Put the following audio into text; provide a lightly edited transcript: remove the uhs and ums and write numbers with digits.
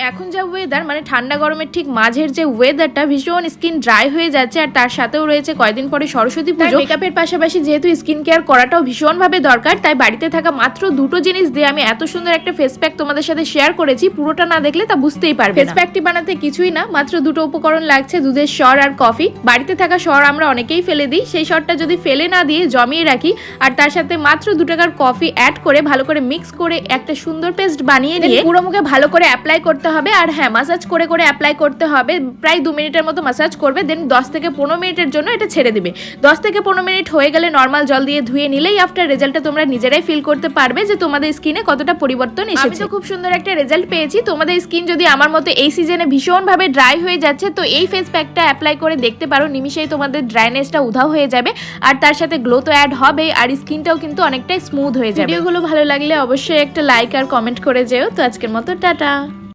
এখন যা ওয়েদার মানে ঠান্ডা গরমের ঠিক মাঝের যে ওয়েদারটা ভীষণ স্কিন ড্রাই হয়ে যাচ্ছে, আর তার সাথেও রয়েছে কয়েকদিন পরে সরস্বতী পুজো। মেকআপের পাশাপাশি যেহেতু স্কিন কেয়ার করাটাও ভীষণভাবে দরকার, তাই বাড়িতে থাকা মাত্র দুটো জিনিস দিয়ে আমি এত সুন্দর একটা ফেস প্যাক তোমাদের সাথে শেয়ার করেছি। পুরোটা না দেখলে তা বুঝতেই পারবে। ফেস প্যাকটি বানাতে কিছুই না, মাত্র দুটো উপকরণ লাগছে, দুধের সর আর কফি। বাড়িতে থাকা সর আমরা অনেকেই ফেলে দিই, সেই সরটা যদি ফেলে না দিয়ে জমিয়ে রাখি আর তার সাথে মাত্র 2 টাকার কফি অ্যাড করে ভালো করে মিক্স করে একটা সুন্দর পেস্ট বানিয়ে নিয়ে পুরো মুখে ভালো করে অ্যাপ্লাই করতে হবে। আর হ্যাঁ, মাসাজ করে করে অ্যাপ্লাই করতে হবে, প্রায় 2 মিনিটের মতো মাসাজ করবে, দেন 10 থেকে 15 মিনিটের জন্য এটা ছেড়ে দিবে। 10 থেকে 15 মিনিট হয়ে গেলে নর্মাল জল দিয়ে ধুয়ে নিলেই আফটার রেজাল্টটা তোমরা নিজেরাই ফিল করতে পারবে যে তোমাদের স্কিনে কতটা পরিবর্তন এসেছে। আমি তো খুব সুন্দর একটা রেজাল্ট পেয়েছি। তোমাদের স্কিন যদি আমার মতো এই সিজনে ভীষণভাবে ড্রাই হয়ে যাচ্ছে, তো এই ফেস প্যাকটা অ্যাপ্লাই করে দেখতে পারো, নিমিশেই তোমাদের ড্রাইনেসটা উধাও হয়ে যাবে, আর তার সাথে গ্লো তো অ্যাড হবে, আর স্কিনটাও কিন্তু অনেকটাই স্মুথ হয়ে যাবে। ভিডিওগুলো ভালো লাগলে অবশ্যই একটা লাইক আর কমেন্ট করে যেও। তো আজকের মতো টাটা।